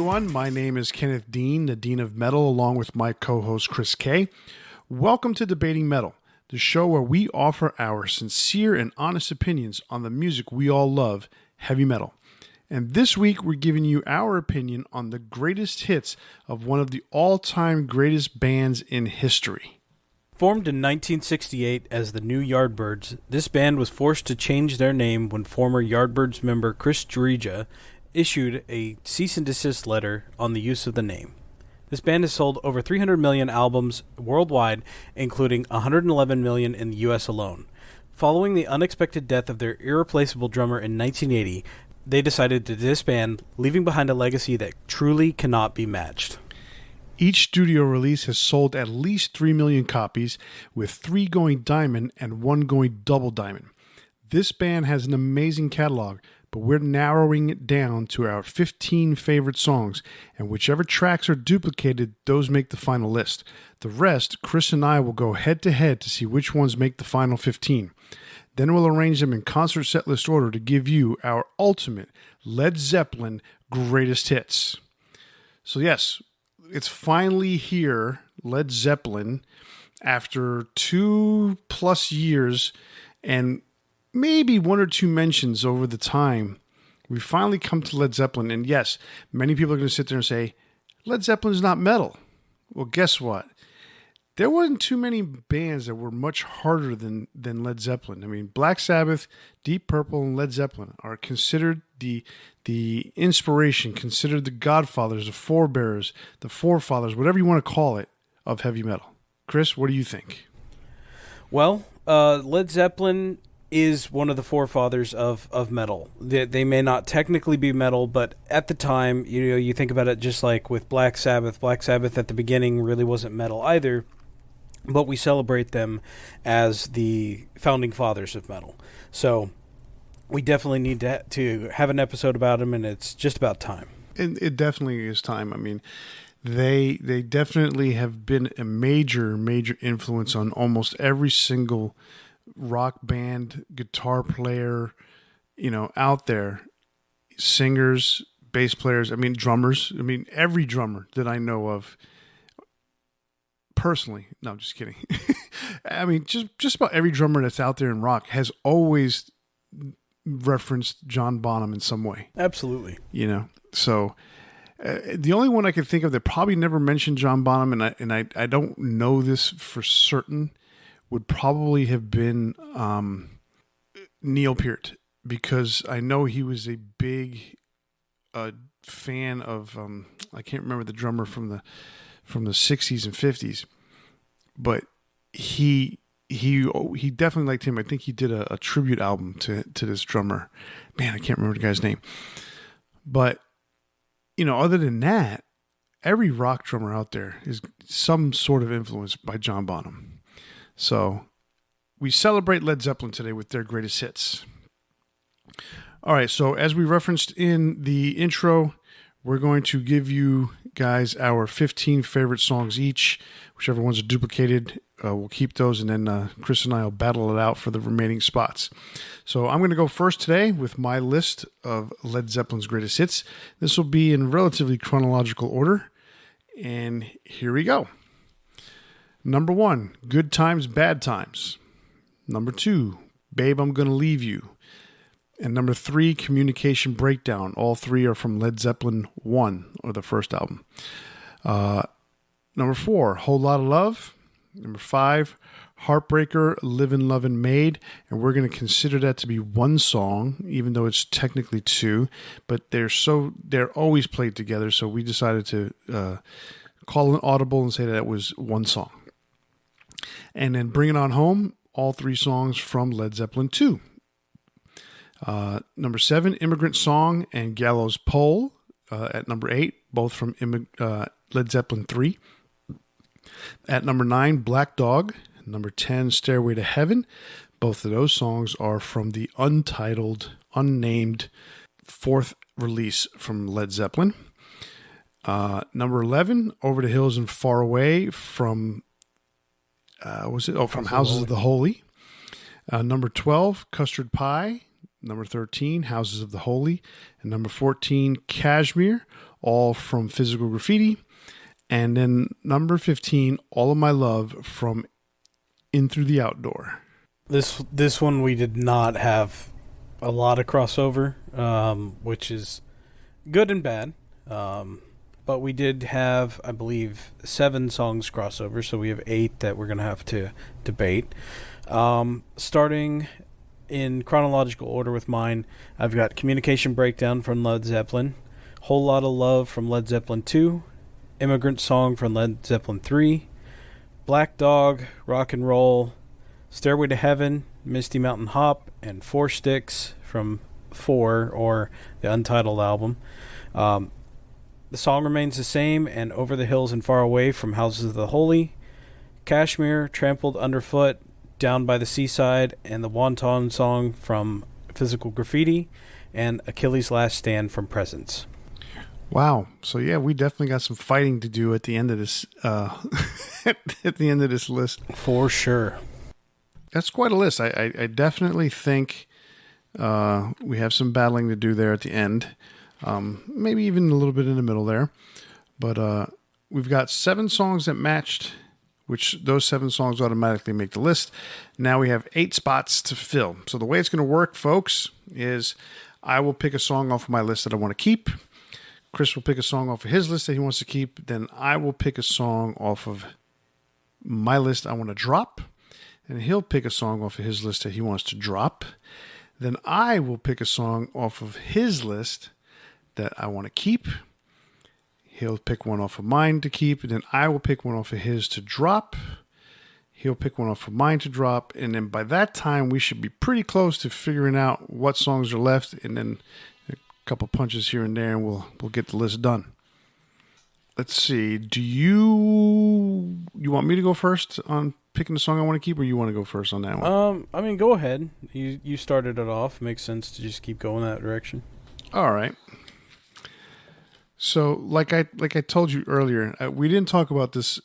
everyone. My name is Kenneth Dean, the Dean of Metal, along with my co-host Chris K. Welcome to Debating Metal, the show where we offer our sincere and honest opinions on the music we all love, heavy metal. And this week we're giving you our opinion on the greatest hits of one of the all-time greatest bands in history. Formed in 1968 as the New Yardbirds, this band was forced to change their name when former Yardbirds member Chris Dreja issued a cease and desist letter on the use of the name. This band has sold over 300 million albums worldwide, including 111 million in the US alone. Following the unexpected death of their irreplaceable drummer in 1980, they decided to disband, leaving behind a legacy that truly cannot be matched. Each studio release has sold at least 3 million copies, with 3 going diamond and 1 going double diamond. This band has an amazing catalog, but we're narrowing it down to our 15 favorite songs, and whichever tracks are duplicated, those make the final list. The rest, Chris and I will go head-to-head to see which ones make the final 15. Then we'll arrange them in concert setlist order to give you our ultimate Led Zeppelin Greatest Hits. So yes, it's finally here, Led Zeppelin, after 2+ years and maybe 1 or 2 mentions over the time. We finally come to Led Zeppelin, and yes, many people are going to sit there and say, Led Zeppelin is not metal. Well, guess what? There wasn't too many bands that were much harder than Led Zeppelin. I mean, Black Sabbath, Deep Purple, and Led Zeppelin are considered the inspiration, considered the godfathers, the forebearers, the forefathers, whatever you want to call it, of heavy metal. Chris, what do you think? Well, Led Zeppelin is one of the forefathers of metal. They may not technically be metal, but at the time, you think about it just like with Black Sabbath. Black Sabbath at the beginning really wasn't metal either, but we celebrate them as the founding fathers of metal. So we definitely need to have an episode about them, and it's just about time. And it definitely is time. I mean, they definitely have been a major influence on almost every single rock band, guitar player, out there, singers, bass players, drummers. Every drummer that I know of personally, no, I'm just kidding. just about every drummer that's out there in rock has always referenced John Bonham in some way. Absolutely. So the only one I could think of that probably never mentioned John Bonham, and I don't know this for certain, would probably have been Neil Peart, because I know he was a big fan of I can't remember the drummer from the 60s and 50s, but he definitely liked him. I think he did a tribute album to this drummer. Man, I can't remember the guy's name. But other than that, every rock drummer out there is some sort of influenced by John Bonham. So we celebrate Led Zeppelin today with their greatest hits. All right, so as we referenced in the intro, we're going to give you guys our 15 favorite songs each. Whichever ones are duplicated, we'll keep those, and then Chris and I will battle it out for the remaining spots. So I'm going to go first today with my list of Led Zeppelin's greatest hits. This will be in relatively chronological order, and here we go. Number 1, Good Times, Bad Times. Number 2, Babe, I'm Gonna Leave You. And number 3, Communication Breakdown. All 3 are from Led Zeppelin 1, or the first album. Number 4, Whole Lotta Love. Number 5, Heartbreaker, Livin', Lovin', Made. And we're going to consider that to be one song, even though it's technically 2. But they're always played together, so we decided to call an audible and say that was one song. And then Bring It On Home, all 3 songs from Led Zeppelin 2. Number 7, Immigrant Song and Gallows Pole at number 8, both from Led Zeppelin 3. At number 9, Black Dog. Number 10, Stairway to Heaven. Both of those songs are from the unnamed 4th release from Led Zeppelin. Number 11, Over the Hills and Far Away from from Houses of the Holy. Number 12, Custard Pie. Number 13, Houses of the Holy. And number 14, Kashmir. all from Physical Graffiti. And then number 15, All of My Love from In Through the Outdoor. This one we did not have a lot of crossover, which is good and bad. But we did have, I believe, 7 songs crossover, so we have 8 that we're going to have to debate. Starting in chronological order with mine, I've got Communication Breakdown from Led Zeppelin, Whole Lotta Love from Led Zeppelin 2, Immigrant Song from Led Zeppelin 3, Black Dog, Rock and Roll, Stairway to Heaven, Misty Mountain Hop, and Four Sticks from 4, or the Untitled album. The song remains the same, and Over the Hills and Far Away from Houses of the Holy, Kashmir, Trampled Underfoot, Down by the Seaside, and the Wonton Song from Physical Graffiti, and Achilles' Last Stand from Presence. Wow. So yeah, we definitely got some fighting to do at the end of this at the end of this list. For sure. That's quite a list. I definitely think we have some battling to do there at the end. Maybe even a little bit in the middle there. But we've got 7 songs that matched, which those 7 songs automatically make the list. Now we have 8 spots to fill. So the way it's going to work, folks, is I will pick a song off of my list that I want to keep. Chris will pick a song off of his list that he wants to keep. Then I will pick a song off of my list I want to drop. And he'll pick a song off of his list that he wants to drop. Then I will pick a song off of his list that I want to keep. He'll pick one off of mine to keep. Then I will pick one off of his to drop. He'll pick one off of mine to drop. And then by that time, we should be pretty close to figuring out what songs are left. And then a couple punches here and there, and we'll get the list done. Let's see. Do you want me to go first on picking the song I want to keep, or you want to go first on that one? I mean, go ahead. You started it off. Makes sense to just keep going that direction. All right. So, like I told you earlier, we didn't talk about this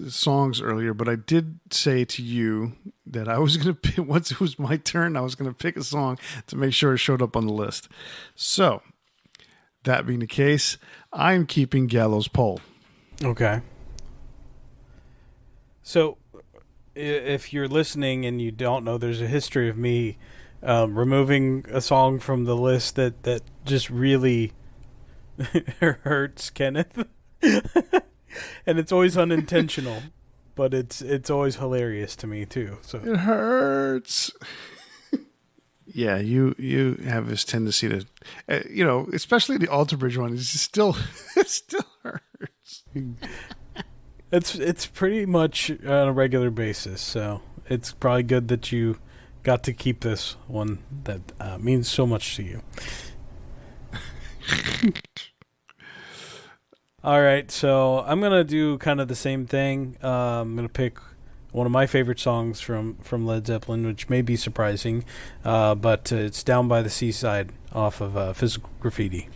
songs earlier, but I did say to you that I was going to pick, once it was my turn, I was going to pick a song to make sure it showed up on the list. So, that being the case, I'm keeping Gallows Pole. Okay. So, if you're listening and you don't know, there's a history of me removing a song from the list that just really hurts Kenneth. And it's always unintentional, but it's always hilarious to me too. So it hurts. Yeah, you have this tendency to, especially the Alter Bridge one. It still hurts. It's pretty much on a regular basis, so it's probably good that you got to keep this one that means so much to you. All right, so I'm going to do kind of the same thing. I'm going to pick one of my favorite songs from Led Zeppelin, which may be surprising, but it's Down by the Seaside off of Physical Graffiti.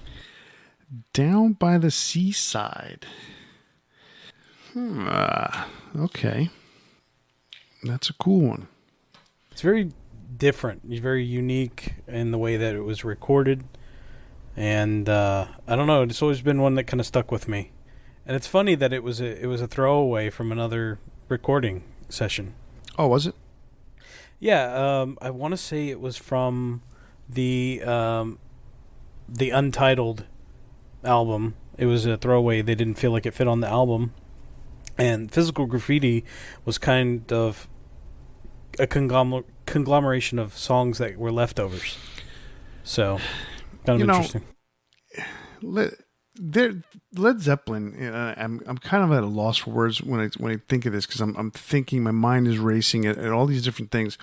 Down by the Seaside. Okay. That's a cool one. It's very different. It's very unique in the way that it was recorded. And I don't know, it's always been one that kind of stuck with me. And it's funny that it was a throwaway from another recording session. Oh, was it? Yeah, I want to say it was from the Untitled album. It was a throwaway. They didn't feel like it fit on the album. And Physical Graffiti was kind of a conglomeration of songs that were leftovers. So, kind of interesting. Led Zeppelin. I'm kind of at a loss for words when I think of this, because I'm thinking, my mind is racing at all these different things.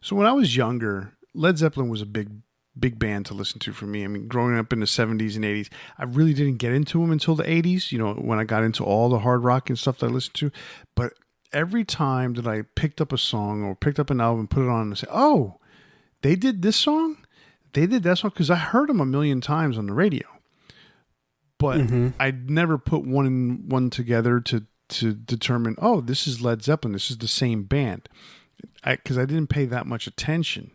So when I was younger, Led Zeppelin was a big band to listen to for me. I mean, growing up in the 70s and 80s, I really didn't get into them until the 80s, when I got into all the hard rock and stuff that I listened to. But every time that I picked up a song or picked up an album, put it on and say, oh, they did this song? They did that song? Because I heard them a million times on the radio. But I'd never put one and one together to determine, oh, this is Led Zeppelin. This is the same band. Because I didn't pay that much attention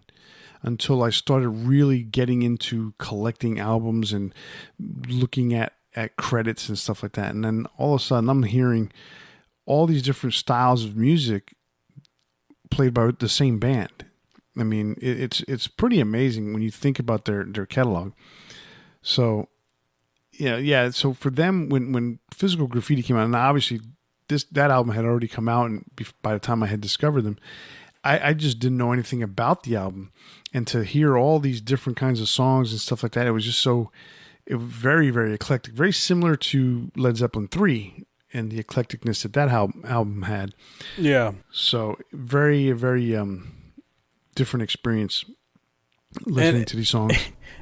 until I started really getting into collecting albums and looking at at credits and stuff like that. And then all of a sudden I'm hearing all these different styles of music played by the same band. I mean, it's pretty amazing when you think about their catalog. So, yeah. So for them, when Physical Graffiti came out, and obviously that album had already come out, and by the time I had discovered them, I just didn't know anything about the album, and to hear all these different kinds of songs and stuff like that, it was very, very eclectic, very similar to Led Zeppelin 3 and the eclecticness that album had. Yeah. So very, very different experience listening to these songs.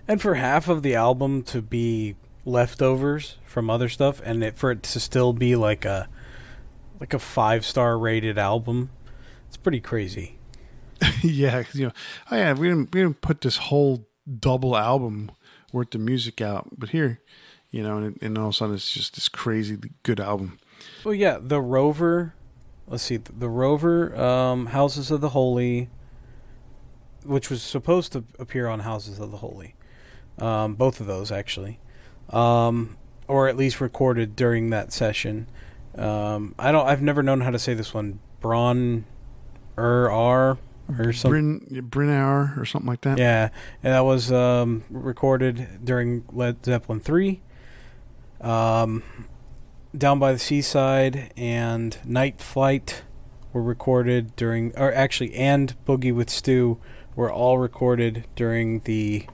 And for half of the album to be leftovers from other stuff, and for it to still be like a 5-star rated album, it's pretty crazy. Yeah, we didn't put this whole double album worth of music out, but here, and all of a sudden it's just this crazy good album. Well, yeah, the Rover. Let's see, the Rover, Houses of the Holy, which was supposed to appear on Houses of the Holy, both of those actually, or at least recorded during that session. I've never known how to say this one. Bron or something. Brynhour or something like that. Yeah, and that was recorded during Led Zeppelin 3. Down by the Seaside and Night Flight were recorded and Boogie with Stu were all recorded during the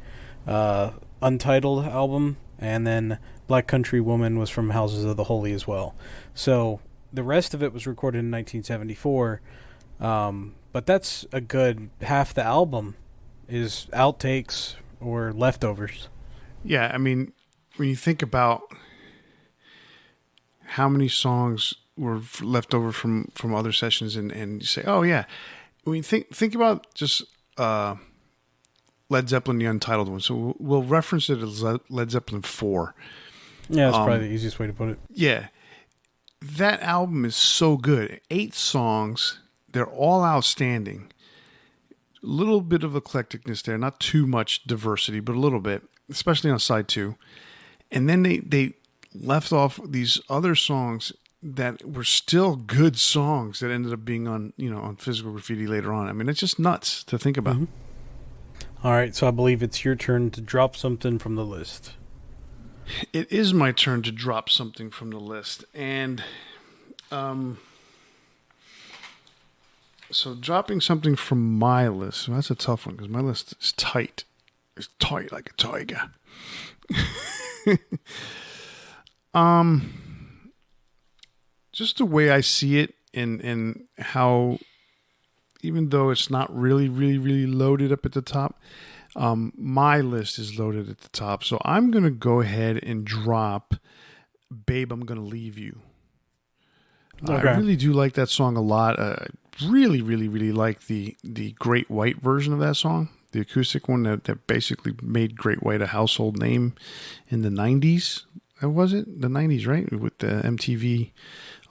Untitled album, and then Black Country Woman was from Houses of the Holy as well. So the rest of it was recorded in 1974, but that's a good half the album is outtakes or leftovers. Yeah, I mean, when you think about how many songs were left over from other sessions, and you say, oh yeah, when you think about just Led Zeppelin, the Untitled one. So we'll reference it as Led Zeppelin 4. Yeah, that's probably the easiest way to put it. Yeah. That album is so good. 8 songs. They're all outstanding. A little bit of eclecticness there. Not too much diversity, but a little bit, especially on side 2. And then they left off these other songs that were still good songs that ended up being on Physical Graffiti later on. I mean, it's just nuts to think about. Mm-hmm. All right, so I believe it's your turn to drop something from the list. It is my turn to drop something from the list. And so dropping something from my list, well, that's a tough one because my list is tight. It's tight like a tiger. Just the way I see it and how, even though it's not really, really, really loaded up at the top, my list is loaded at the top. So I'm going to go ahead and drop Babe, I'm Gonna Leave You. Okay. I really do like that song a lot. Really, really, really like the Great White version of that song, the acoustic one that basically made Great White a household name in the 90s. Was it the 90s, right? With the MTV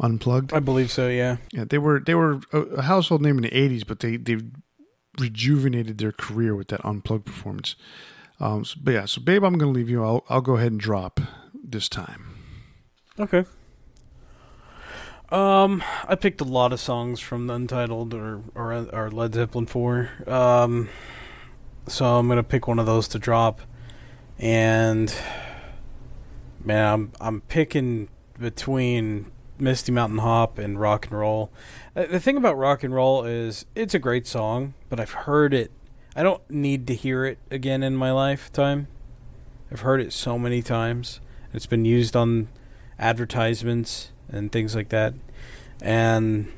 Unplugged. I believe so. Yeah. Yeah, they were a household name in the 80s, but they rejuvenated their career with that Unplugged performance. So Babe, I'm Gonna Leave You. I'll go ahead and drop this time. Okay. I picked a lot of songs from the Untitled or Led Zeppelin 4. So I'm gonna pick one of those to drop, and man, I'm picking between Misty Mountain Hop and Rock and Roll. The thing about Rock and Roll is it's a great song, but I've heard it. I don't need to hear it again in my lifetime. I've heard it so many times. It's been used on advertisements and things like that. And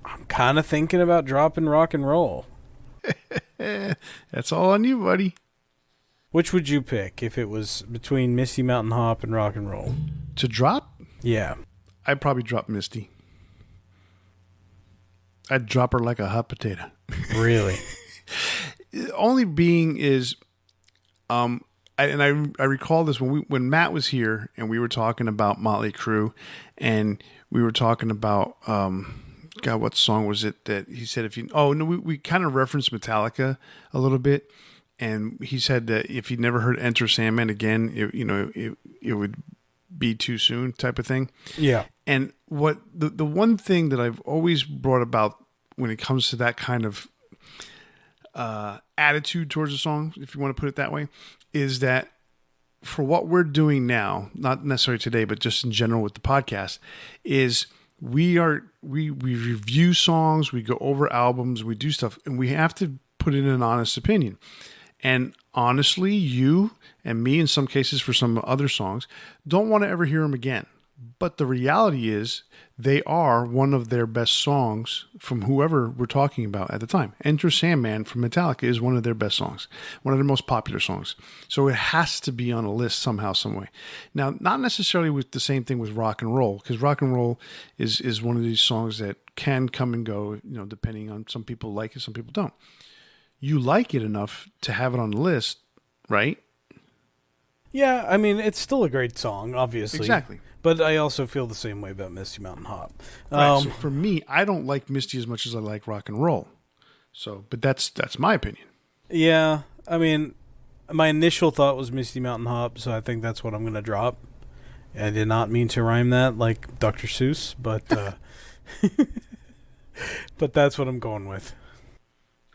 I'm kind of thinking about dropping Rock and Roll. That's all on you, buddy. Which would you pick if it was between Misty Mountain Hop and Rock and Roll? To drop? Yeah. I'd probably drop Misty. I'd drop her like a hot potato. Really? Only being is, I recall this when Matt was here and we were talking about Motley Crue, and we were talking about God, what song was it that he said we kind of referenced Metallica a little bit, and he said that if he'd never heard Enter Sandman again, it would be too soon, type of thing. Yeah. And what the one thing that I've always brought about when it comes to that kind of attitude towards a song, if you want to put it that way, is that for what we're doing now, not necessarily today, but just in general with the podcast, is we review songs, we go over albums, we do stuff, and we have to put in an honest opinion. And honestly, you and me, in some cases for some other songs, don't want to ever hear them again. But the reality is they are one of their best songs from whoever we're talking about at the time. Enter Sandman from Metallica is one of their best songs, one of their most popular songs. So it has to be on a list somehow, some way. Now, not necessarily with the same thing with rock and roll, because rock and roll is one of these songs that can come and go, depending on, some people like it, some people don't. You like it enough to have it on the list, right? Yeah, I mean, it's still a great song, obviously. Exactly. But I also feel the same way about Misty Mountain Hop. Right, so for me, I don't like Misty as much as I like rock and roll. So, but that's my opinion. Yeah, I mean, my initial thought was Misty Mountain Hop, so I think that's what I'm going to drop. I did not mean to rhyme that like Dr. Seuss, but but that's what I'm going with.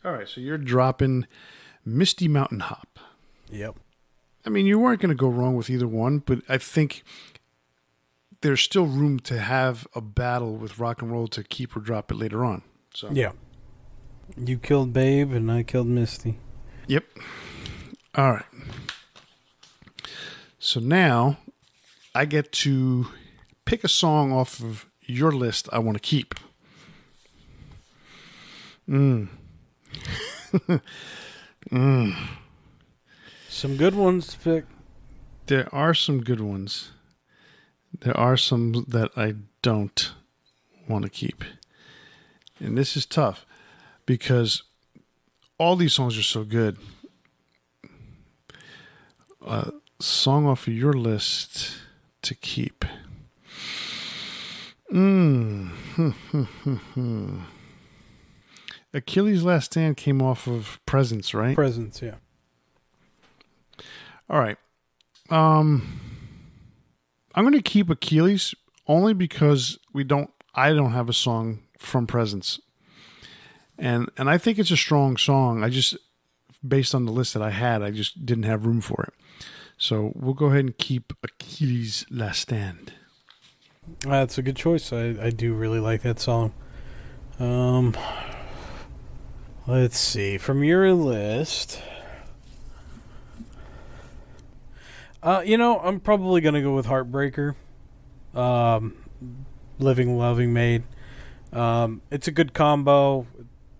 All right, so you're dropping Misty Mountain Hop. Yep. I mean, you weren't going to go wrong with either one, but I think there's still room to have a battle with rock and roll to keep or drop it later on. So yeah. You killed Babe, and I killed Misty. Yep. All right. So now I get to pick a song off of your list I want to keep. Some good ones to pick. There are some good ones. There are some that I don't want to keep. And this is tough because all these songs are so good. Song off of your list to keep. Achilles' Last Stand came off of Presence, right? Presence, yeah. All right. I'm going to keep Achilles only because I don't have a song from Presence. And I think it's a strong song. I just, based on the list that I had, I just didn't have room for it. So we'll go ahead and keep Achilles' Last Stand. That's a good choice. I do really like that song. Let's see. From your list, I'm probably going to go with Heartbreaker. Living, Loving, Made. It's a good combo.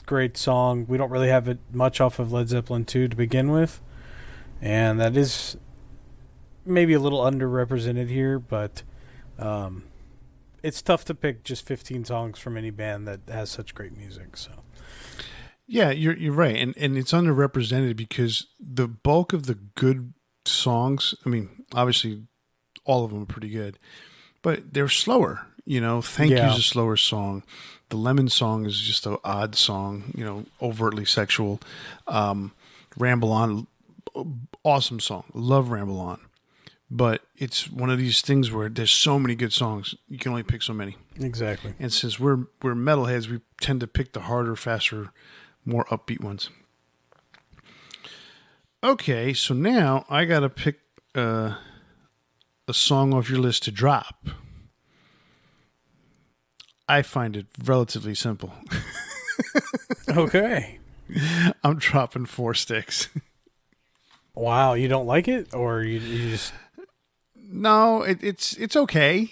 Great song. We don't really have it much off of Led Zeppelin 2 to begin with. And that is maybe a little underrepresented here, but it's tough to pick just 15 songs from any band that has such great music. So, yeah, you're right, and it's underrepresented because the bulk of the good songs, I mean, obviously all of them are pretty good, but they're slower. Thank You's a slower song. The Lemon Song is just an odd song, overtly sexual. Ramble On, awesome song. Love Ramble On. But it's one of these things where there's so many good songs, you can only pick so many. Exactly. And since we're metalheads, we tend to pick the harder, faster, more upbeat ones. Okay, so now I got to pick a song off your list to drop. I find it relatively simple. Okay. I'm dropping Four Sticks. Wow, you don't like it? Or you just... No, it's okay.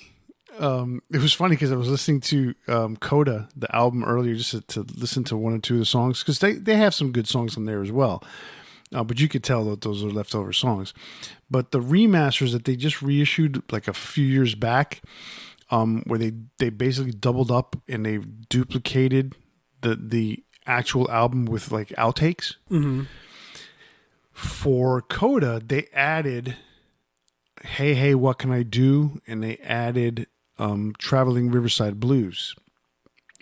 It was funny because I was listening to Coda, the album, earlier just to listen to one or two of the songs because they have some good songs on there as well. But you could tell that those are leftover songs. But the remasters that they just reissued like a few years back, where they basically doubled up and they duplicated the actual album with like outtakes. Mm-hmm. For Coda, they added Hey Hey What Can I Do? And they added Traveling Riverside Blues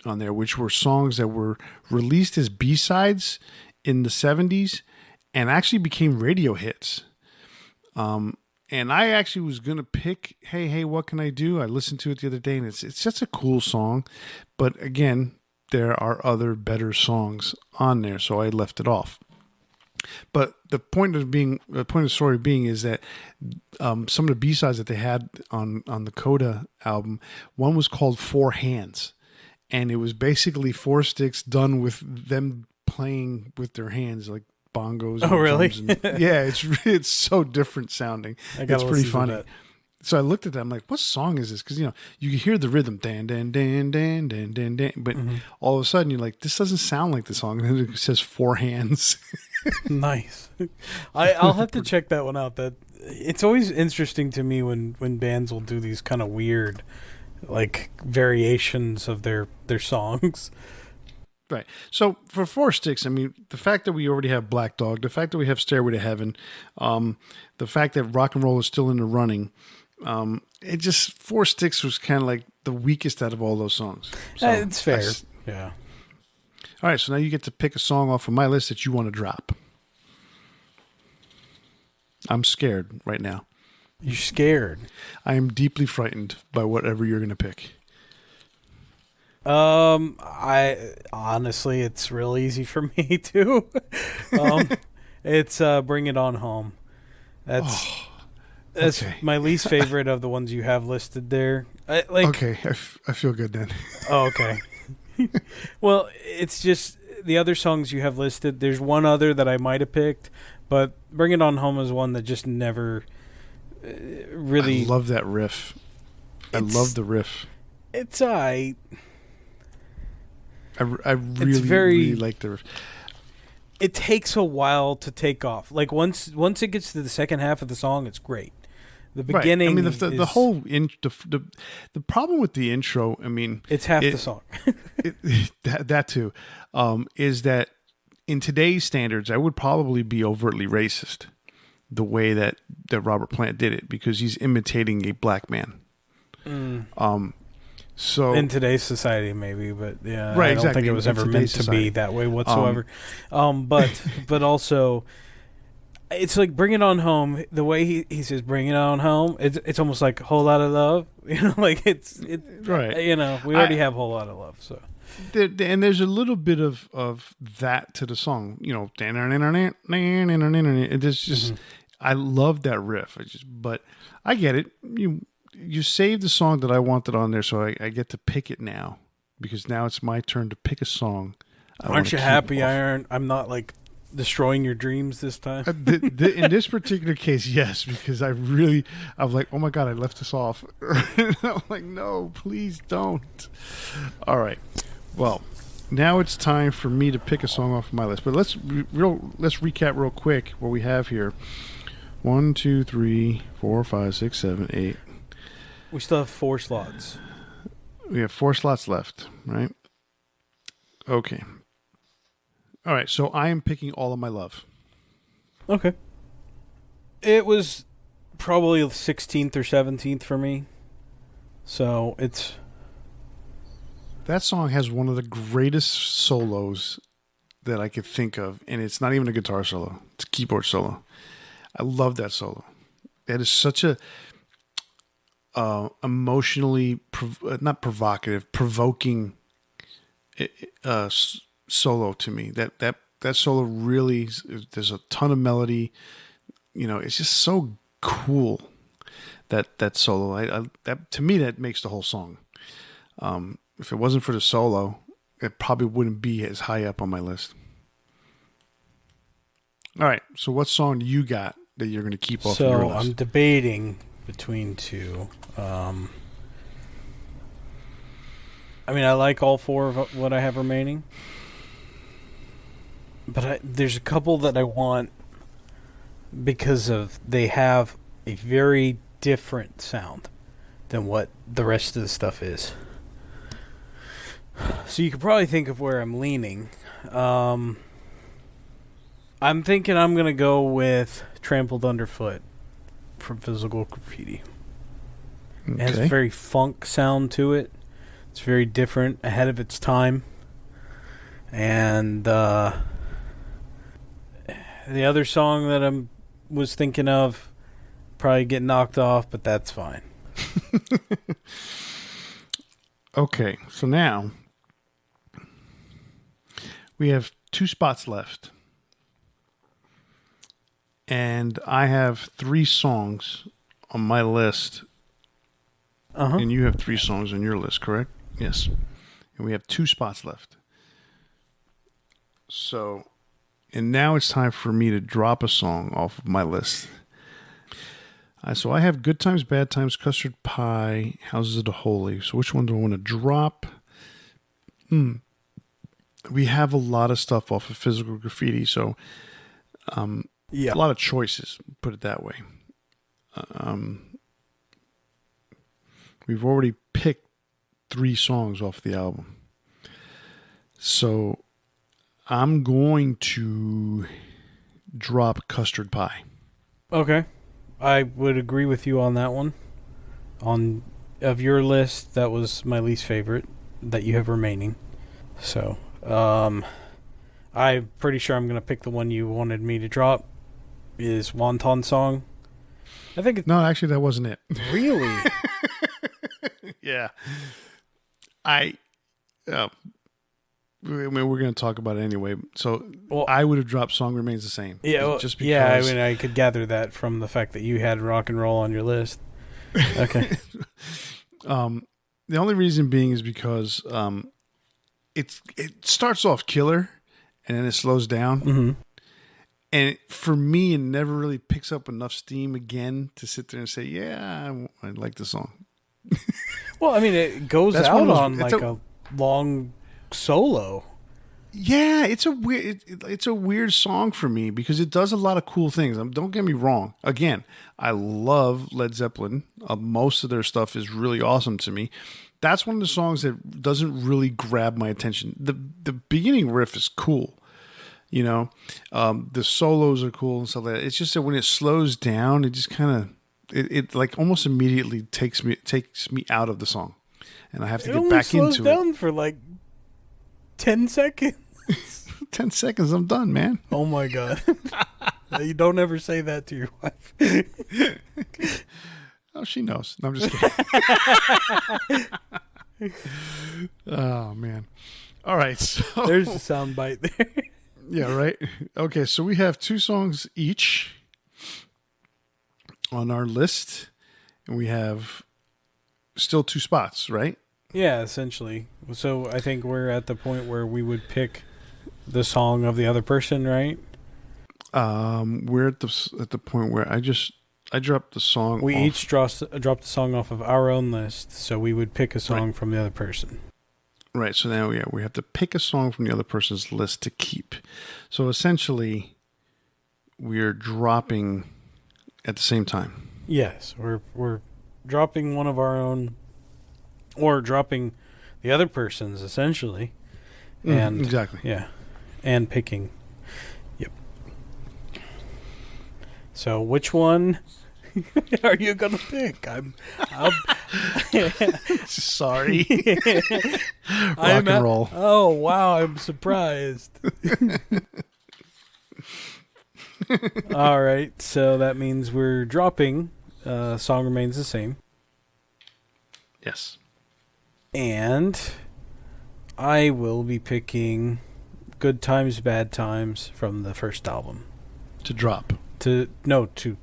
on there, which were songs that were released as B-sides in the 70s and actually became radio hits. And I actually was going to pick, hey, what can I do? I listened to it the other day, and it's such a cool song. But again, there are other better songs on there, so I left it off. But the point of the story being is that some of the B-sides that they had on the Coda album, one was called Four Hands. And it was basically four sticks done with them playing with their hands, like bongos. Oh, really? Yeah, it's so different sounding. It's pretty funny. So I looked at that. I'm like, what song is this? Because, you can hear the rhythm, dan, dan, dan, dan, dan, dan, dan. But all of a sudden, you're like, this doesn't sound like the song. And then it says Four Hands. Nice. I'll have to check that one out. That it's always interesting to me when bands will do these kind of weird, like, variations of their songs. Right. So for Four Sticks, I mean, the fact that we already have Black Dog, the fact that we have Stairway to Heaven, the fact that Rock and Roll is still in the running, it just, Four Sticks was kind of like the weakest out of all those songs. So it's fair. Yeah. All right. So now you get to pick a song off of my list that you want to drop. I'm scared right now. You're scared? I am deeply frightened by whatever you're going to pick. I honestly, it's real easy for me too. It's Bring It On Home. That's okay. My least favorite of the ones you have listed there. Okay, I feel good then. Oh, okay. Well, it's just the other songs you have listed. There's one other that I might have picked, but Bring It On Home is one that just never really. I love that riff. I love the riff. It's I really like the riff. It takes a while to take off. Like once it gets to the second half of the song, it's great. The beginning, right. I mean, the whole the problem with the intro. I mean, it's half the song. that too, is that in today's standards, I would probably be overtly racist the way that Robert Plant did it, because he's imitating a black man. So in today's society, maybe, but yeah, right, I don't think it was ever meant to be that way whatsoever. But also, it's like Bring It On Home. The way he says Bring It On Home, it's almost like a Whole Lot of Love. Like it's right. We already have a Whole Lot of Love. So and there's a little bit of that to the song. It's just I love that riff. But I get it. You saved the song that I wanted on there, so I get to pick it now, because now it's my turn to pick a song. Aren't you happy I'm not like destroying your dreams this time? In this particular case, yes, because I'm like, oh my God, I left this off. I'm like, no, please don't. All right. Well, now it's time for me to pick a song off of my list. But let's recap real quick what we have here. 1, 2, 3, 4, 5, 6, 7, 8. We still have 4 slots. We have 4 slots left, right? Okay. All right, so I am picking All of My Love. Okay. It was probably 16th or 17th for me. So it's... That song has one of the greatest solos that I could think of, and it's not even a guitar solo. It's a keyboard solo. I love that solo. It is such a... emotionally not provocative, provoking solo to me. That solo really, there's a ton of melody. It's just so cool. That solo, that to me, that makes the whole song. If it wasn't for the solo, it probably wouldn't be as high up on my list. All right, so what song do you got that you're going to keep off your list? So I'm debating between 2. I mean, I like all 4 of what I have remaining, but there's a couple that I want because they have a very different sound than what the rest of the stuff is. So you could probably think of where I'm leaning. I'm thinking I'm going to go with Trampled Underfoot from Physical Graffiti. Okay. It has a very funk sound to it. It's very different, ahead of its time. And The other song that I was thinking of probably get knocked off, but that's fine. Okay, so now we have 2 spots left. And I have 3 songs on my list. Uh-huh. And you have 3 songs on your list, correct? Yes. And we have 2 spots left. So, and now it's time for me to drop a song off of my list. So I have Good Times, Bad Times, Custard Pie, Houses of the Holy. So which one do I want to drop? We have a lot of stuff off of Physical Graffiti, so a lot of choices, put it that way. We've already picked 3 songs off the album. So I'm going to drop Custard Pie. Okay. I would agree with you on that one. Of your list, that was my least favorite that you have remaining. So, I'm pretty sure I'm going to pick the one you wanted me to drop. Is Wonton Song. I think it's... No, actually, that wasn't it. Really? Yeah. I mean, we're going to talk about it anyway. So I would have dropped Song Remains the Same. Yeah, well, just because. Yeah, I mean, I could gather that from the fact that you had rock and roll on your list. Okay. The only reason being is because it starts off killer and then it slows down. Mm-hmm. And for me, it never really picks up enough steam again to sit there and say, yeah, I like the song. Well, I mean, it goes out on like a long solo. Yeah, it's a weird song for me because it does a lot of cool things. Don't get me wrong. Again, I love Led Zeppelin. Most of their stuff is really awesome to me. That's one of the songs that doesn't really grab my attention. The beginning riff is cool. You know, the solos are cool and stuff like that. It's just that when it slows down, it just kind of it like almost immediately takes me out of the song, and I have to get back into it. It slows down for like 10 seconds. 10 seconds, I'm done, man. Oh my god! You don't ever say that to your wife. Oh, she knows. No, I'm just kidding. Oh man! All right, so there's a sound bite there. Yeah, right. Okay, so we have 2 songs each on our list, and we have still 2 spots, right? Yeah, essentially. So I think we're at the point where we would pick the song of the other person, right? We're at the point where I dropped the song. We each dropped the song off of our own list, so we would pick a song from the other person. Right, so now we have to pick a song from the other person's list to keep. So essentially, we're dropping at the same time. Yes, we're dropping one of our own, or dropping the other person's essentially, and exactly, yeah, and picking. Yep. So which one are you gonna pick? I'll sorry. Rock and roll. Oh wow, I'm surprised. All right, so that means we're dropping Song Remains the Same. Yes. And I will be picking Good Times, Bad Times from the first album. To drop. To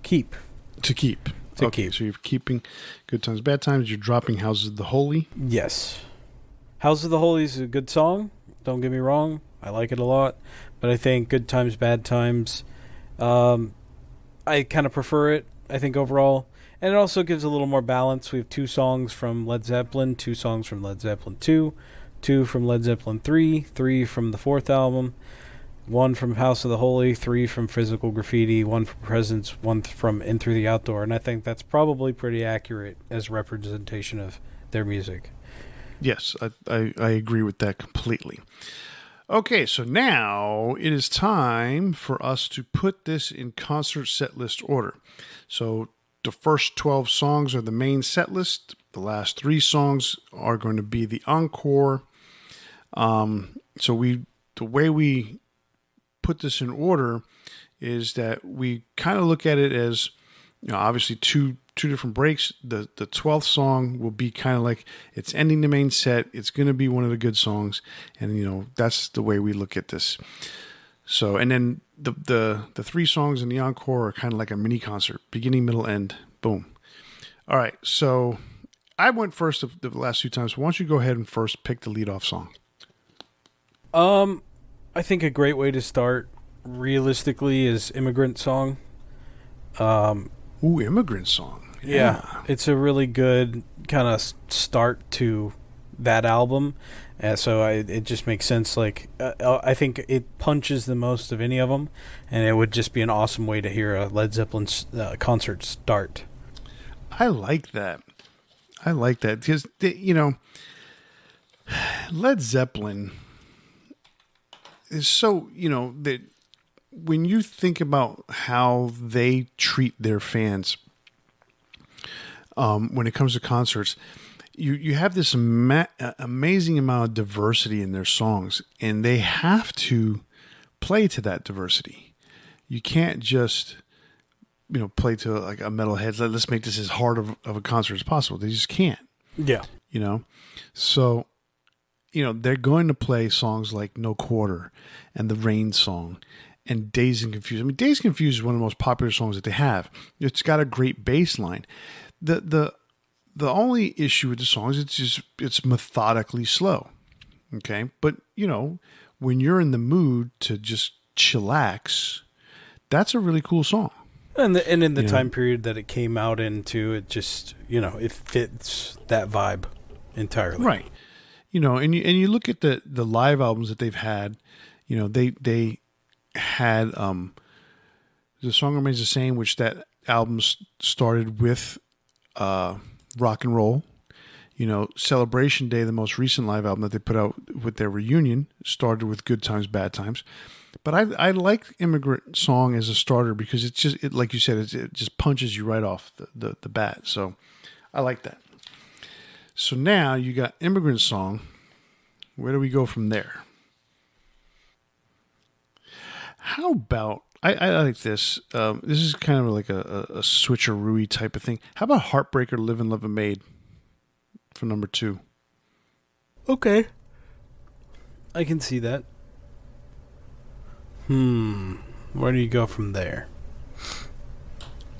keep. To keep. Keep. So you're keeping Good Times, Bad Times. You're dropping Houses of the Holy. Yes. House of the Holy is a good song. Don't get me wrong. I like it a lot. But I think Good Times, Bad Times, I kind of prefer it, I think, overall. And it also gives a little more balance. We have 2 songs from Led Zeppelin, 2 songs from Led Zeppelin 2, 2 from Led Zeppelin 3, 3 from the 4th album, 1 from House of the Holy, 3 from Physical Graffiti, 1 from Presence, 1 from In Through the Outdoor. And I think that's probably pretty accurate as representation of their music. Yes, I agree with that completely. Okay, so now it is time for us to put this in concert set list order. So the first 12 songs are the main set list. The last 3 songs are going to be the encore. So the way we put this in order is that we kind of look at it as, obviously two different breaks. The 12th song will be kind of like it's ending the main set. It's going to be one of the good songs, and that's the way we look at this. So, and then the 3 songs in the encore are kind of like a mini concert, beginning, middle, end. Boom. All right, so I went first the last 2 times. Why don't you go ahead and first pick the lead-off song? I think a great way to start, realistically, is Immigrant Song. Immigrant Song. Yeah, it's a really good kind of start to that album. So it just makes sense. Like, I think it punches the most of any of them, and it would just be an awesome way to hear a Led Zeppelin concert start. I like that. Because, Led Zeppelin is so, that when you think about how they treat their fans when it comes to concerts, you have this amazing amount of diversity in their songs, and they have to play to that diversity. You can't just play to like a metalhead. Let's make this as hard of a concert as possible. They just can't. Yeah. So, they're going to play songs like No Quarter and the Rain Song and Dazed and Confused. I mean, Dazed and Confused is one of the most popular songs that they have. It's got a great bass line. The only issue with the song is it's methodically slow. Okay. But, when you're in the mood to just chillax, that's a really cool song. And in the time period that it came out into, it just, it fits that vibe entirely. Right. And you look at the live albums that they've had, they had The Song Remains the Same, which that album started with rock and roll. Celebration Day, the most recent live album that they put out with their reunion, started with Good Times, Bad Times. But I like Immigrant Song as a starter because it's just, like you said, it just punches you right off the bat. So I like that. So now you got Immigrant Song. Where do we go from there? How about, I like this. This is kind of like a switcheroo type of thing. How about Heartbreaker, Live and Love and Made for number 2? Okay. I can see that. Where do you go from there?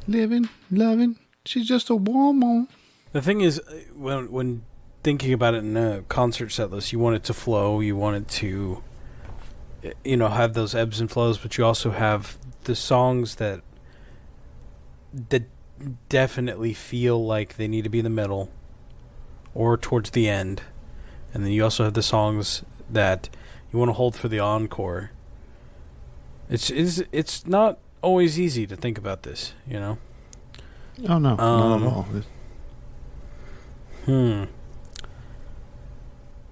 Living, loving, she's just a woman. The thing is, when thinking about it in a concert set list, you want it to flow, you want it to, have those ebbs and flows, but you also have the songs that definitely feel like they need to be in the middle or towards the end. And then you also have the songs that you want to hold for the encore. It's not always easy to think about this, Oh, no. Not at all.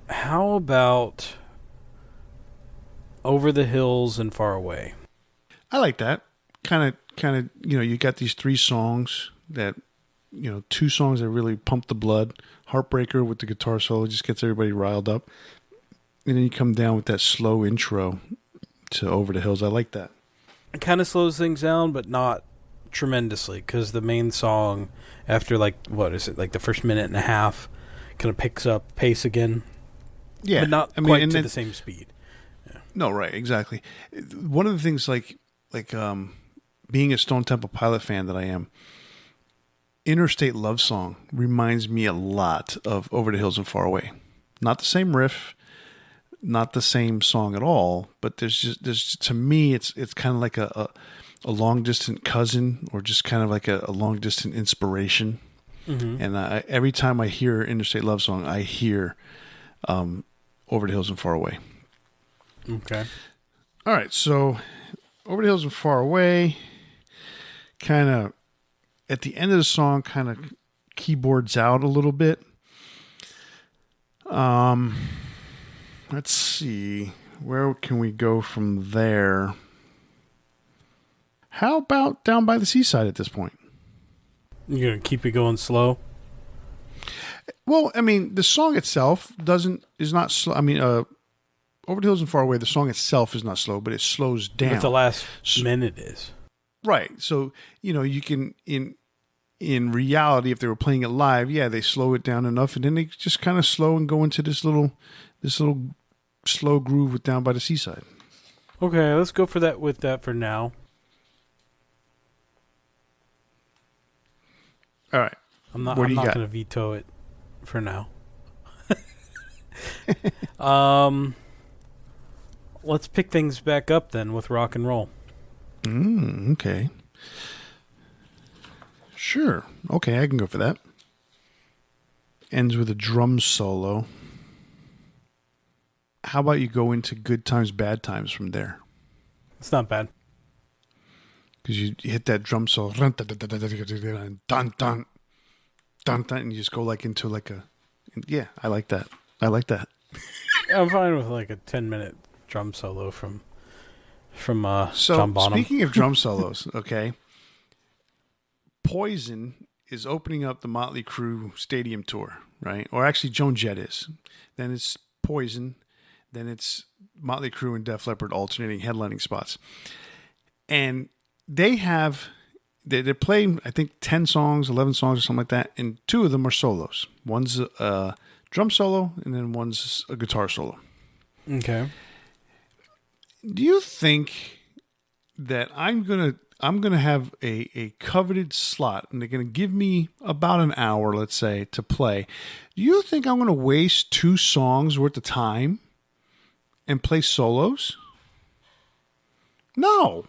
How about Over the Hills and Far Away? I like that. Kind of, you got these 3 songs that, 2 songs that really pump the blood. Heartbreaker with the guitar solo just gets everybody riled up. And then you come down with that slow intro to Over the Hills. I like that. It kind of slows things down, but not tremendously, because the main song, after the first minute and a half, kind of picks up pace again. Yeah, but not quite to the same speed. Yeah. No, right, exactly. One of the things, like being a Stone Temple Pilot fan that I am, Interstate Love Song reminds me a lot of Over the Hills and Far Away. Not the same riff, not the same song at all, but there's to me it's kind of like a long distant cousin, or just kind of like a long distant inspiration. Mm-hmm. And every time I hear Interstate Love Song, I hear Over the Hills and Far Away. Okay. All right, so Over the Hills and Far Away, kind of at the end of the song, kind of keyboards out a little bit. Let's see. Where can we go from there? How about Down by the Seaside at this point? You're going to keep it going slow? Well, I mean, the song itself is not slow. I mean, Over the Hills and Far Away, the song itself is not slow, but it slows down. But the last minute is. Right. So, you can, in reality, if they were playing it live, they slow it down enough, and then they just kind of slow and go into this little slow groove with Down by the Seaside. Okay, let's go for that with that for now. All right. I'm not going to veto it for now. Let's pick things back up then with rock and roll. Okay. Sure. Okay, I can go for that. Ends with a drum solo. How about you go into Good Times, Bad Times from there? It's not bad. Because you hit that drum solo. Dun, dun, dun, dun, and you just go into a... Yeah, I like that. I'm fine with a 10-minute drum solo from so, John Bonham. Speaking of drum solos, okay, Poison is opening up the Motley Crue stadium tour, right? Or actually, Joan Jett is. Then it's Poison. Then it's Motley Crue and Def Leppard alternating headlining spots. And they're playing, I think, 10 songs, 11 songs or something like that, and 2 of them are solos. One's a drum solo, and then one's a guitar solo. Okay. Do you think that I'm gonna have a coveted slot, and they're gonna give me about an hour, let's say, to play? Do you think I'm gonna waste 2 songs worth of time and play solos? No.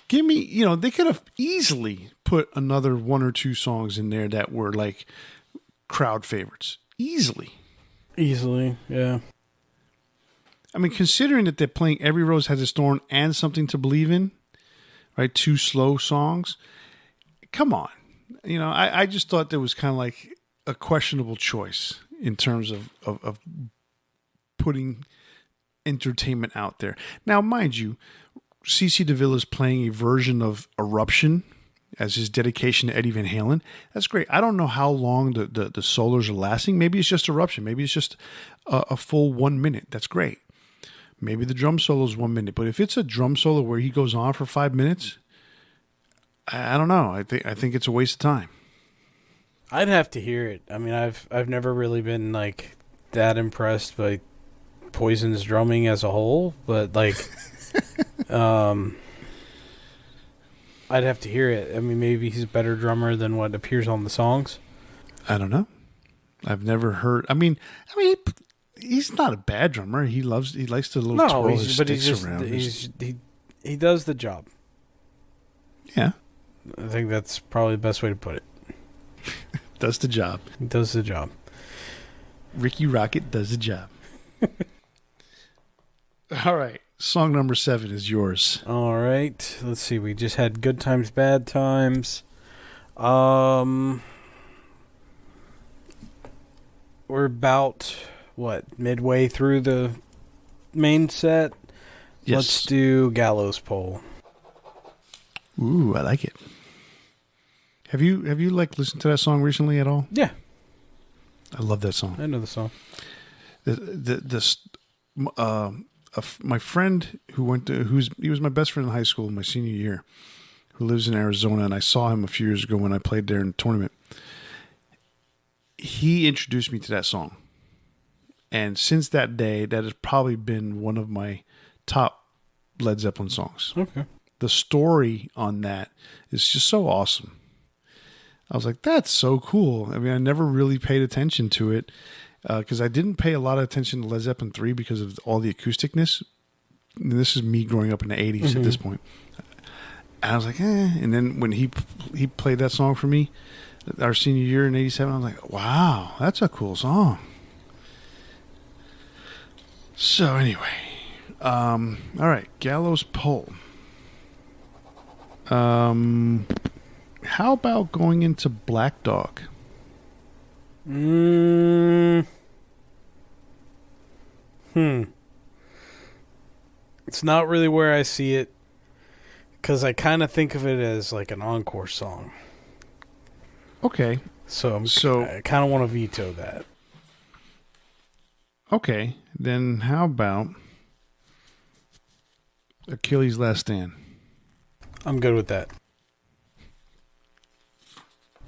Give me, they could have easily put another 1 or 2 songs in there that were crowd favorites. Easily, yeah. I mean, considering that they're playing Every Rose Has its Thorn and Something to Believe in, right? 2 slow songs. Come on. I just thought there was kind of a questionable choice in terms of putting entertainment out there. Now, mind you, CeCe DeVille is playing a version of Eruption as his dedication to Eddie Van Halen. That's great. I don't know how long the solos are lasting. Maybe it's just Eruption. Maybe it's just a full 1 minute. That's great. Maybe the drum solo is 1 minute. But if it's a drum solo where he goes on for 5 minutes, I don't know. I think it's a waste of time. I'd have to hear it. I mean, I've never really been that impressed by Poison's drumming as a whole, but I'd have to hear it. I mean, maybe he's a better drummer than what appears on the songs. I don't know. I've never heard. I mean, he's not a bad drummer. He likes to twirl his sticks around. He does the job. Yeah, I think that's probably the best way to put it. Does the job. He does the job. Ricky Rocket does the job. All right. Song number 7 is yours. All right. Let's see. We just had Good Times, Bad Times. We're about, midway through the main set? Yes. Let's do Gallows Pole. Ooh, I like it. Have you listened to that song recently at all? Yeah. I love that song. I know the song. My friend he was my best friend in high school in my senior year, who lives in Arizona, and I saw him a few years ago when I played there in a tournament. He introduced me to that song. And since that day, that has probably been one of my top Led Zeppelin songs. Okay. The story on that is just so awesome. I was like, that's so cool. I mean, I never really paid attention to it because I didn't pay a lot of attention to Led Zeppelin 3 because of all the acousticness. And this is me growing up in the 80s at this point. And I was like, And then when he played that song for me, our senior year in 87, I was like, wow, that's a cool song. So anyway, all right, Gallows Pole. How about going into Black Dog? It's not really where I see it because I kind of think of it as like an encore song. Okay. So I kind of want to veto that. Okay, then how about Achilles' Last Stand? I'm good with that.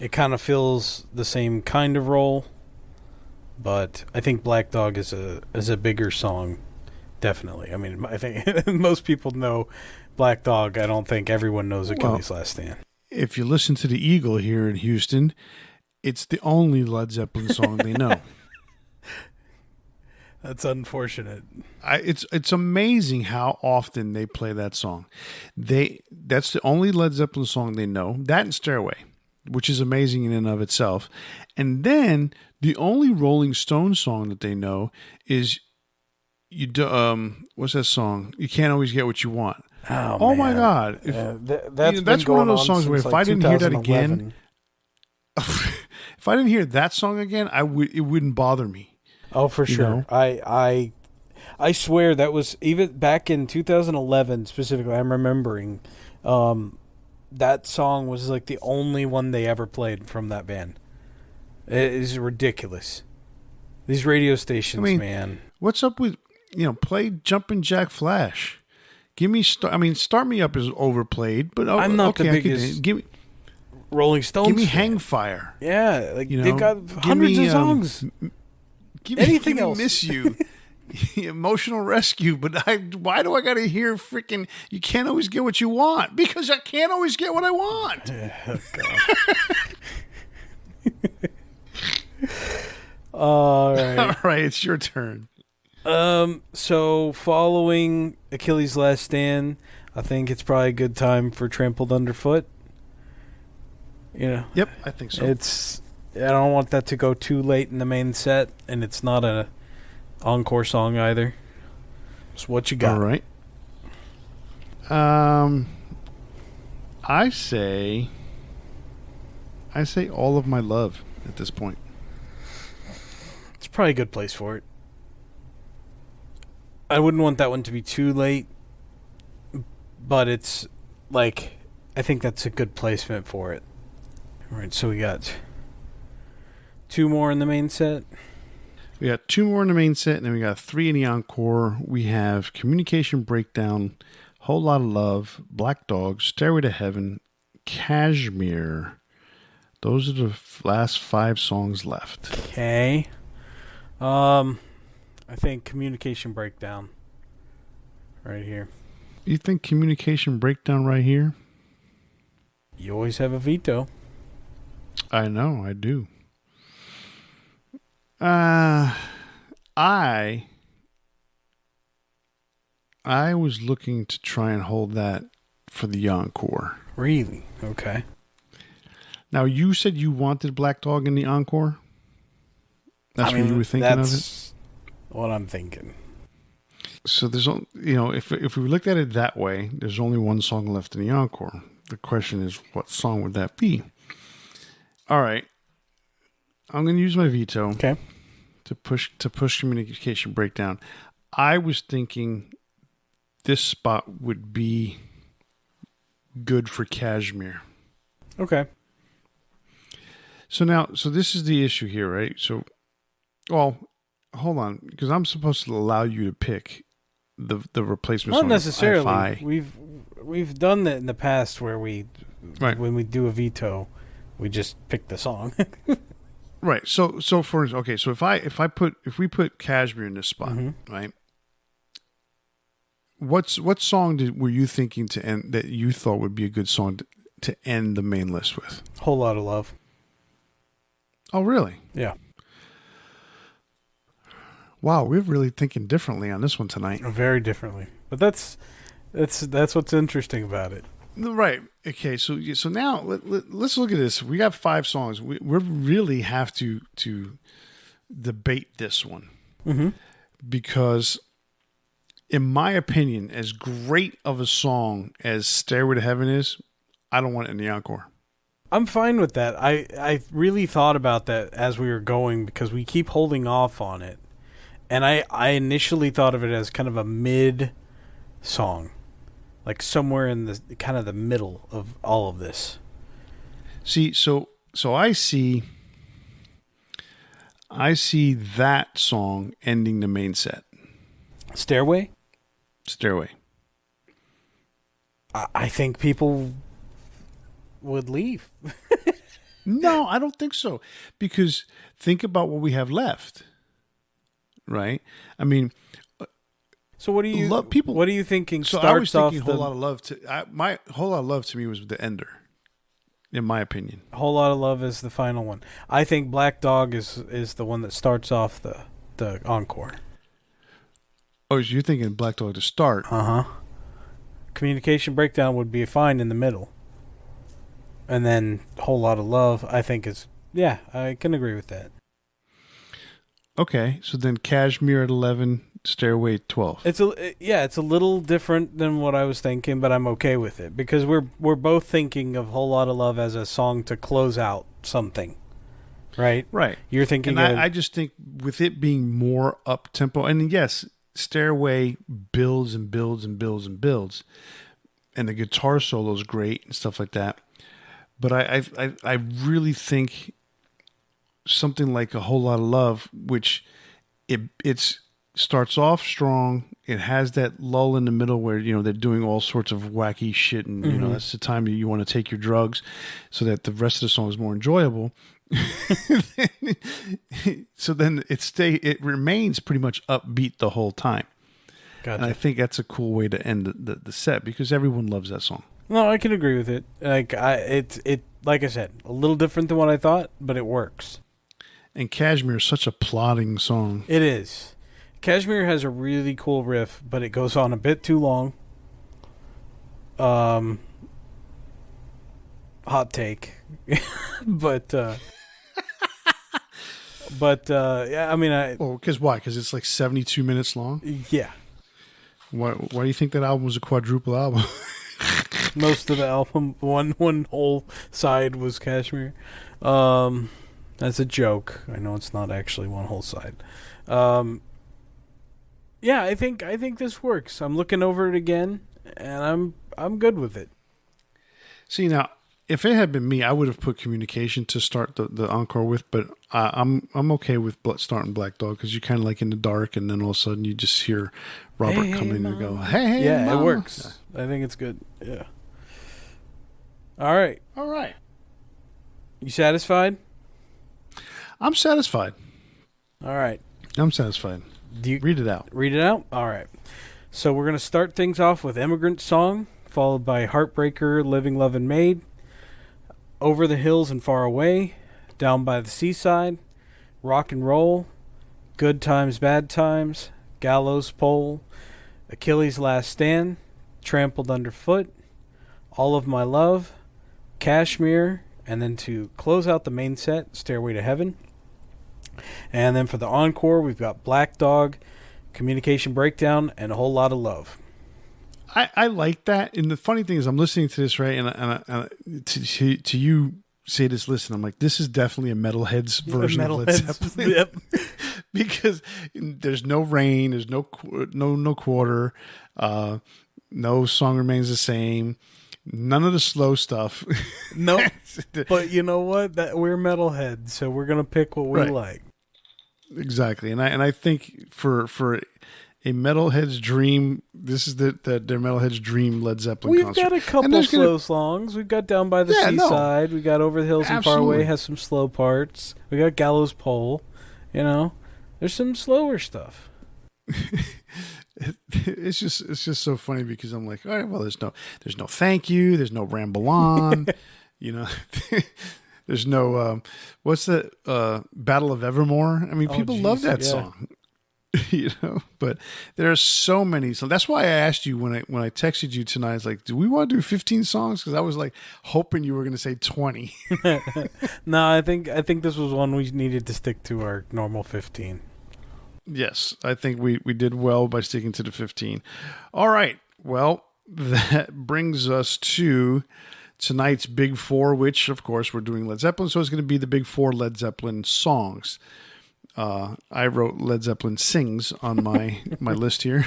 It kind of fills the same kind of role, but I think Black Dog is a bigger song. Definitely. I mean, I think most people know Black Dog. I don't think everyone knows Achilles' Last Stand. If you listen to the Eagle here in Houston, it's the only Led Zeppelin song they know. That's unfortunate. It's amazing how often they play that song. That's the only Led Zeppelin song they know. That and Stairway, which is amazing in and of itself. And then the only Rolling Stones song that they know is what's that song? You Can't Always Get What You Want. Oh my God! That's one of those songs where if I didn't hear that again, if I didn't hear that song again, it wouldn't bother me. Oh, for sure. I swear that was even back in 2011 specifically. I'm remembering that song was like the only one they ever played from that band. It is ridiculous. These radio stations, man. What's up with play Jumpin' Jack Flash? Give me Start Me Up is overplayed, but I'm not the biggest Rolling Stones. Give me Hang Fire. Yeah, they've got hundreds of songs. Give me Miss You. Emotional Rescue, but why do I got to hear freaking You Can't Always Get What You Want? Because I can't always get what I want. Oh, God. All right. All right, it's your turn. So following Achilles' Last Stand, I think it's probably a good time for Trampled Underfoot. Yep, I think so. I don't want that to go too late in the main set, and it's not a encore song either. So what you got? All right. I say All of My Love at this point. It's probably a good place for it. I wouldn't want that one to be too late, but it's like, I think that's a good placement for it. All right, so we got 2 more in the main set. We got 2 more in the main set, and then we got 3 in the encore. We have Communication Breakdown, Whole Lot of Love, Black Dog, Stairway to Heaven, Kashmir. Those are the last 5 songs left. Okay. I think Communication Breakdown right here. You think Communication Breakdown right here? You always have a veto. I know, I do. I was looking to try and hold that for the encore. Really? Okay. Now, you said you wanted Black Dog in the encore? That's what you were thinking of it? That's what I'm thinking. So there's, if we looked at it that way, there's only 1 song left in the encore. The question is, what song would that be? All right. I'm going to use my veto. Okay. To push Communication Breakdown. I was thinking this spot would be good for Kashmir. Okay. So this is the issue here, right? So, well, hold on, because I'm supposed to allow you to pick the replacement song. Not necessarily. We've done that in the past where when we do a veto, we just pick the song. Right. So if we put Kashmir in this spot, right? What song were you thinking to end that you thought would be a good song to end the main list with? Whole Lot of Love. Oh, really? Yeah. Wow, we're really thinking differently on this one tonight. Very differently, but that's what's interesting about it. Right. Okay. So now let's look at this. We got 5 songs. We really have to debate this one because, in my opinion, as great of a song as "Stairway to Heaven" is, I don't want it in the encore. I'm fine with that. I really thought about that as we were going because we keep holding off on it, and I initially thought of it as kind of a mid song. Like somewhere in the kind of the middle of all of this. See, so I see. I see that song ending the main set. Stairway? Stairway. I think people would leave. No, I don't think so. Because think about what we have left. Right? I mean, so what do you what are you thinking so starts I was thinking off Whole Lot of Love my Whole Lot of Love to me was the ender, in my opinion. Whole Lot of Love is the final one. I think Black Dog is the one that starts off the encore. Oh, so you're thinking Black Dog to start. Communication Breakdown would be fine in the middle. And then Whole Lot of Love, I think I can agree with that. Okay, so then Cashmere at 11, Stairway at 12. It's a little different than what I was thinking, but I'm okay with it because we're both thinking of Whole Lot of Love as a song to close out something, right? Right. You're thinking, and I just think with it being more up tempo, and yes, Stairway builds and builds and builds and builds, and the guitar solo is great and stuff like that. But I really think something like A Whole Lot of Love, which it starts off strong. It has that lull in the middle where, they're doing all sorts of wacky shit. And, that's the time that you want to take your drugs so that the rest of the song is more enjoyable. So then it remains pretty much upbeat the whole time. Gotcha. And I think that's a cool way to end the set because everyone loves that song. No, I can agree with it. Like like I said, a little different than what I thought, but it works. And Cashmere is such a plodding song. It is. Cashmere has a really cool riff, but it goes on a bit too long. Hot take. but yeah, I mean, because why? Because it's like 72 minutes long. Yeah. Why do you think that album was a quadruple album? Most of the album, one whole side was Cashmere. That's a joke. I know it's not actually one whole side. Yeah, I think this works. I'm looking over it again, and I'm good with it. See, now, if it had been me, I would have put Communication to start the encore with, but I'm okay with starting Black Dog because you're kind of like in the dark, and then all of a sudden you just hear Robert come in and go, "Hey, yeah, mama." It works. I think it's good. Yeah. All right. You satisfied? I'm satisfied. All right. I'm satisfied. Read it out. Read it out? All right. So we're going to start things off with Immigrant Song, followed by Heartbreaker, Living, Love, and Made, Over the Hills and Far Away, Down by the Seaside, Rock and Roll, Good Times, Bad Times, Gallows Pole, Achilles' Last Stand, Trampled Underfoot, All of My Love, Cashmere, and then to close out the main set, Stairway to Heaven. And then for the encore, we've got Black Dog, Communication Breakdown, and A Whole Lot of Love. I like that. And the funny thing is, I'm listening to this, right? And to you say this list, and I'm like, this is definitely a Metalhead's version of Led Zeppelin. Yep. Because there's no rain, there's no quarter, no song remains the same. None of the slow stuff. No, but you know what? We're metalheads, so we're gonna pick what we like. Exactly, and I think for a metalhead's dream, this is their metalhead's dream Led Zeppelin concert. We've got a couple slow songs. We've got Down by the Seaside. We got Over the Hills and Far Away has some slow parts. We got Gallows Pole. There's some slower stuff. It's just so funny because I'm like, all right, well, there's no thank you, there's no ramble on, there's no what's the Battle of Evermore. I mean, people love that song, But there are so many, so that's why I asked you when I texted you tonight. I was like, do we want to do 15 songs? Because I was like hoping you were going to say 20. No, I think this was one we needed to stick to our normal 15. Yes, I think we did well by sticking to the 15. All right. Well, that brings us to tonight's Big Four, which, of course, we're doing Led Zeppelin. So it's going to be the Big Four Led Zeppelin songs. I wrote Led Zeppelin Sings on my list here.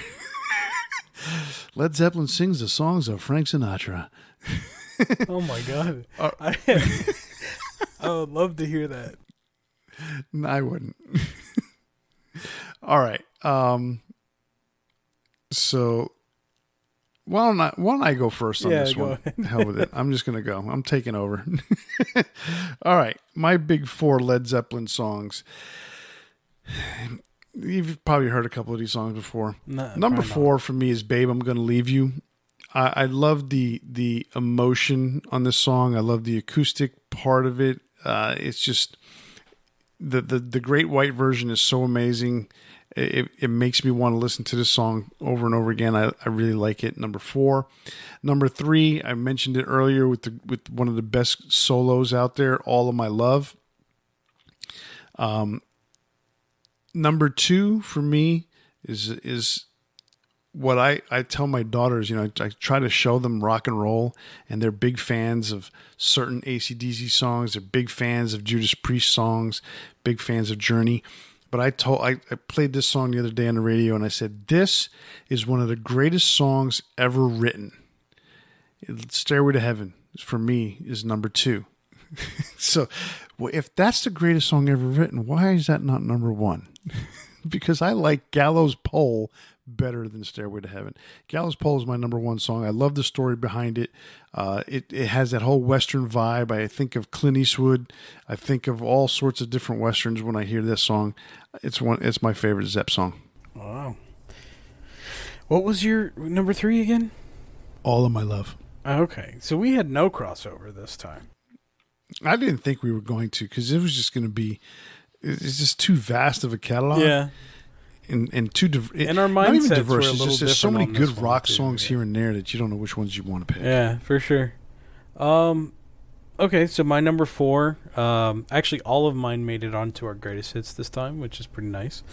Led Zeppelin sings the songs of Frank Sinatra. Oh, my God. I would love to hear that. No, I wouldn't. All right. So why don't I go first on this one? Ahead. Hell with it. I'm just gonna go. I'm taking over. All right. My big four Led Zeppelin songs. You've probably heard a couple of these songs before. No, Number 4 for me is "Babe, I'm Gonna Leave You." I love the emotion on this song. I love the acoustic part of it. It's just the Great White version is so amazing. It makes me want to listen to this song over and over again. I really like it. Number 4. Number 3, I mentioned it earlier with one of the best solos out there, "All of My Love." Number 2 for me is what I tell my daughters. I try to show them rock and roll, and they're big fans of certain AC/DC songs. They're big fans of Judas Priest songs, big fans of Journey. But I played this song the other day on the radio, and I said, this is one of the greatest songs ever written. "Stairway to Heaven," for me, is number 2. So, if that's the greatest song ever written, why is that not number 1? Because I like "Gallows Pole" better than "Stairway to Heaven." "Gallows Pole" is my number 1 song. I love the story behind it. It has that whole Western vibe. I think of Clint Eastwood. I think of all sorts of different Westerns when I hear this song. It's my favorite Zepp song. Wow. What was your number 3 again? "All of My Love." Okay, so we had no crossover this time. I didn't think we were going to, because it was just going to be. It's just too vast of a catalog. Yeah. And too and our not even mindsets diverse. were a It's little just there's so different many on this good one, rock too, songs yeah. here and there that you don't know which ones you want to pick. Yeah, for sure. Okay, so my number 4, actually all of mine made it onto our greatest hits this time, which is pretty nice.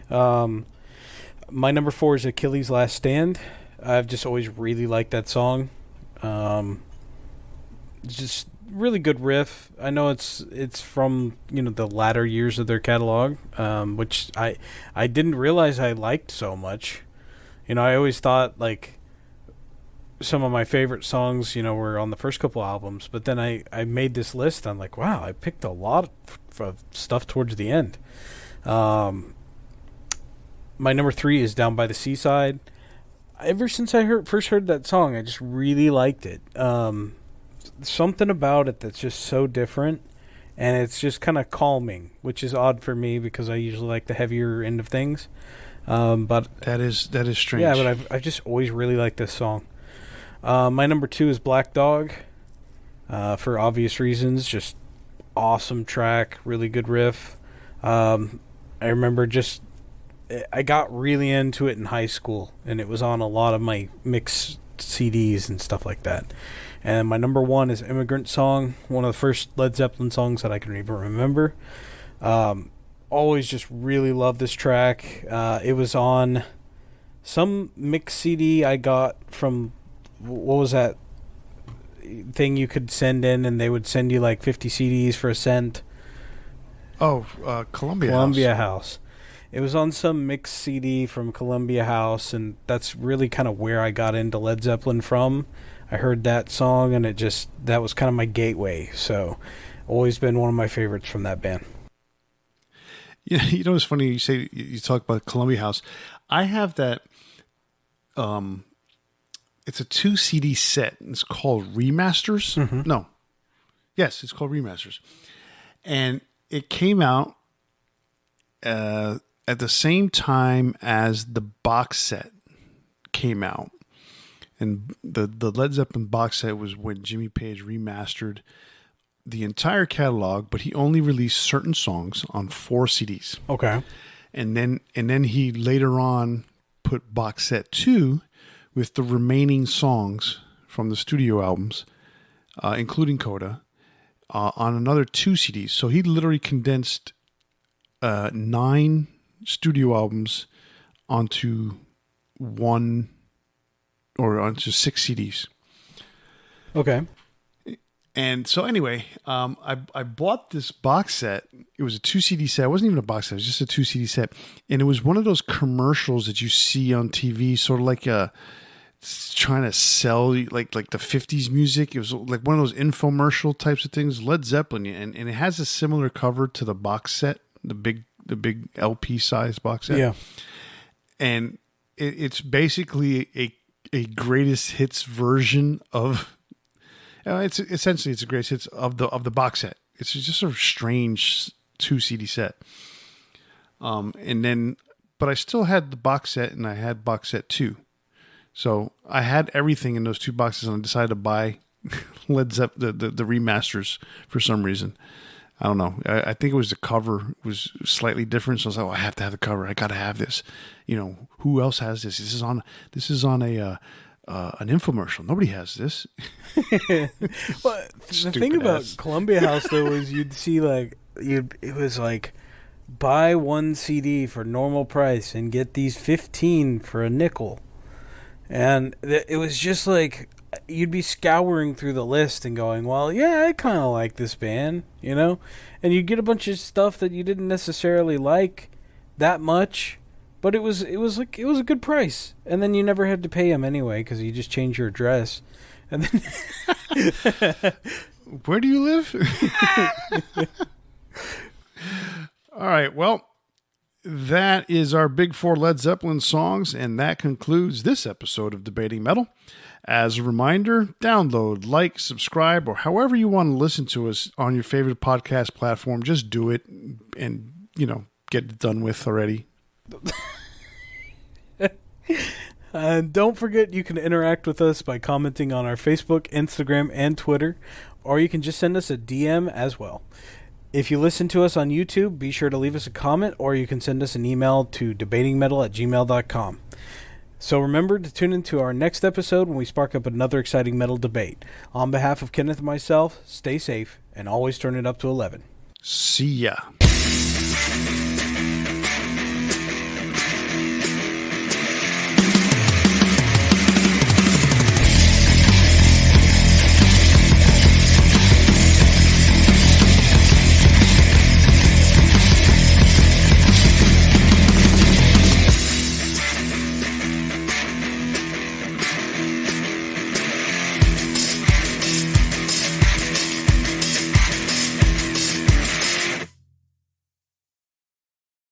My number 4 is "Achilles' Last Stand." I've just always really liked that song. Just really good riff. I know it's from the latter years of their catalog, which I didn't realize I liked so much. I always thought like some of my favorite songs were on the first couple albums, but then I made this list. I'm like, wow, I picked a lot of stuff towards the end. My number 3 is "Down by the Seaside." Ever since I first heard that song, I just really liked it. Something about it that's just so different, and it's just kind of calming, which is odd for me because I usually like the heavier end of things. But that is strange. Yeah, but I've just always really liked this song. My number 2 is "Black Dog," for obvious reasons. Just awesome track, really good riff. I remember I got really into it in high school, and it was on a lot of my mix CDs and stuff like that. And my number 1 is "Immigrant Song," one of the first Led Zeppelin songs that I can even remember. Always just really loved this track. It was on some mix CD I got from, what was that thing you could send in, and they would send you like 50 CDs for a cent? Oh, Columbia House. It was on some mix CD from Columbia House, and that's really kind of where I got into Led Zeppelin from. I heard that song, and that was kind of my gateway. So, always been one of my favorites from that band. Yeah, it's funny you say you talk about Columbia House. I have that. It's a 2 CD set. It's called Remasters. Mm-hmm. No, yes, it's called Remasters, and it came out at the same time as the box set came out. And the Led Zeppelin box set was when Jimmy Page remastered the entire catalog, but he only released certain songs on 4 CDs. Okay. And then he later on put box set 2 with the remaining songs from the studio albums, including Coda, on another 2 CDs. So he literally condensed 9 studio albums onto 1 or onto 6 CDs. Okay. And so anyway, I bought this box set. It was a 2 CD set. It wasn't even a box set. It was just a 2 CD set. And it was one of those commercials that you see on TV, sort of like trying to sell like the 50s music. It was like one of those infomercial types of things. Led Zeppelin, and it has a similar cover to the box set, the big LP size box set. Yeah. And it's basically a greatest hits version of. It's essentially a greatest hits of the box set. It's just a strange 2 CD set. And then, but I still had the box set, and I had box set 2. So I had everything in those 2 boxes, and I decided to buy Led Zeppelin, the remasters for some reason. I don't know. I think it was the cover was slightly different. So I was like, I have to have the cover. I got to have this. Who else has this? This is on an infomercial. Nobody has this. Well, the thing about Columbia House though is you'd see it was like buy 1 CD for normal price and get these 15 for a nickel, and it was just like you'd be scouring through the list and going, well, yeah, I kind of like this band, and you'd get a bunch of stuff that you didn't necessarily like that much. But it was a good price, and then you never had to pay them anyway because you just change your address, and then where do you live? All right, well, that is our Big 4 Led Zeppelin songs, and that concludes this episode of Debating Metal. As a reminder, download, like, subscribe, or however you want to listen to us on your favorite podcast platform. Just do it, and get it done with already. And don't forget, you can interact with us by commenting on our Facebook, Instagram, and Twitter, or you can just send us a DM as well. If you listen to us on YouTube, be sure to leave us a comment, or you can send us an email to debatingmetal@gmail.com. So remember to tune into our next episode when we spark up another exciting metal debate. On behalf of Kenneth and myself, stay safe, and always turn it up to 11. See ya.